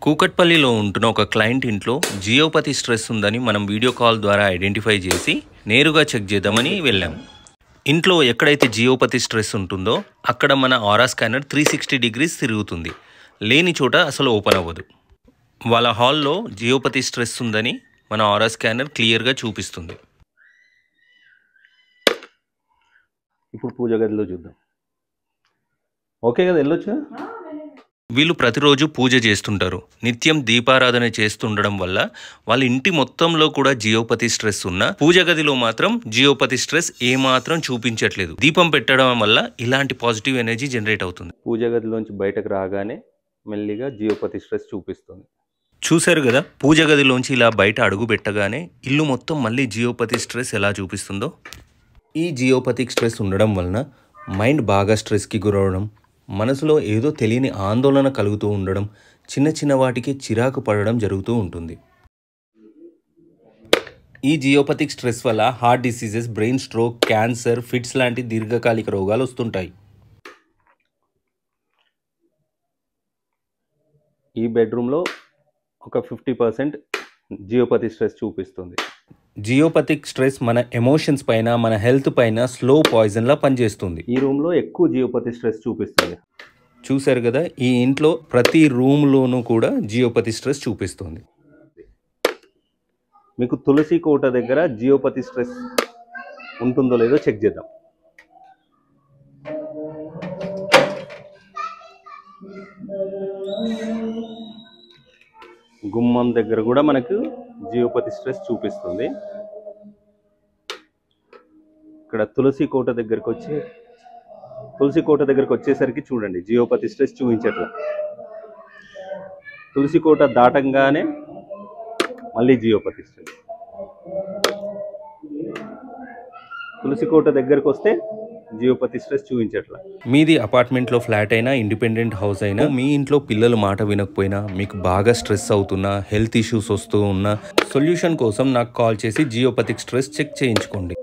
కూకట్పల్లిలో ఉంటున్న ఒక క్లయింట్ ఇంట్లో జియోపతి స్ట్రెస్ ఉందని మనం వీడియో కాల్ ద్వారా ఐడెంటిఫై చేసి నేరుగా చెక్ చేద్దామని వెళ్ళాం. ఇంట్లో ఎక్కడైతే జియోపతి స్ట్రెస్ ఉంటుందో అక్కడ మన ఆరా స్కానర్ 360 డిగ్రీస్ తిరుగుతుంది. లేని చోట అసలు ఓపెన్ అవ్వదు. వాళ్ళ హాల్లో జియోపతి స్ట్రెస్ ఉందని మన ఆరా స్కానర్ క్లియర్గా చూపిస్తుంది. ఇప్పుడు పూజ గదిలో చూద్దాం. ఓకే కదా, వెళ్ళొచ్చు. వీళ్ళు ప్రతిరోజు పూజ చేస్తుంటారు. నిత్యం దీపారాధన చేస్తుండడం వల్ల వాళ్ళ ఇంటి మొత్తంలో కూడా జియోపతి స్ట్రెస్ ఉన్న పూజ గదిలో మాత్రం జియోపతి స్ట్రెస్ ఏమాత్రం చూపించట్లేదు. దీపం పెట్టడం వల్ల ఇలాంటి పాజిటివ్ ఎనర్జీ జనరేట్ అవుతుంది. పూజ గదిలోంచి బయటకు రాగానే మెల్లిగా జియోపతి స్ట్రెస్ చూపిస్తుంది. చూశారు కదా, పూజ గదిలోంచి ఇలా బయట అడుగు పెట్టగానే ఇల్లు మొత్తం మళ్ళీ జియోపతి స్ట్రెస్ ఎలా చూపిస్తుందో. ఈ జియోపతిక్ స్ట్రెస్ ఉండడం వలన మైండ్ బాగా స్ట్రెస్కి గురవడం, మనసులో ఏదో తెలియని ఆందోళన కలుగుతూ ఉండడం, చిన్న చిన్న వాటికి చిరాకు పడడం జరుగుతూ ఉంటుంది. ఈ జియోపతిక్ స్ట్రెస్ వల్ల heart diseases, brain stroke, cancer, fits లాంటి దీర్ఘకాలిక రోగాలు వస్తుంటాయి. ఈ బెడ్రూమ్లో ఒక 50% జియోపతి స్ట్రెస్ చూపిస్తుంది. జియోపతిక్ స్ట్రెస్ మన ఎమోషన్స్ పైన, మన హెల్త్ పైన స్లో పాయిజన్లా పనిచేస్తుంది. ఈ రూమ్లో ఎక్కువ జియోపతి స్ట్రెస్ చూపిస్తుంది. చూశారు కదా, ఈ ఇంట్లో ప్రతి రూమ్లోనూ కూడా జియోపతి స్ట్రెస్ చూపిస్తుంది. మీకు తులసి కోట దగ్గర జియోపతి స్ట్రెస్ ఉంటుందో లేదో చెక్ చేద్దాం. గుమ్మం దగ్గర కూడా మనకు జియోపతి స్ట్రెస్ చూపిస్తుంది. ఇక్కడ తులసి కోట దగ్గరకు వచ్చేసరికి చూడండి, జియోపతి స్ట్రెస్ చూపించట్ల. తులసి కోట దాటంగానే మళ్ళీ జియోపతి స్ట్రెస్. తులసి కోట దగ్గరకు వస్తే జియోపతి స్ట్రెస్ చూపించట్ల. మీది అపార్ట్మెంట్లో ఫ్లాట్ అయినా, ఇండిపెండెంట్ హౌస్ అయినా, మీ ఇంట్లో పిల్లలు మాట వినకపోయినా, మీకు బాగా స్ట్రెస్ అవుతున్నా, హెల్త్ ఇష్యూస్ వస్తూ ఉన్నా, సొల్యూషన్ కోసం నాకు కాల్ చేసి జియోపతిక్ స్ట్రెస్ చెక్ చేయించుకోండి.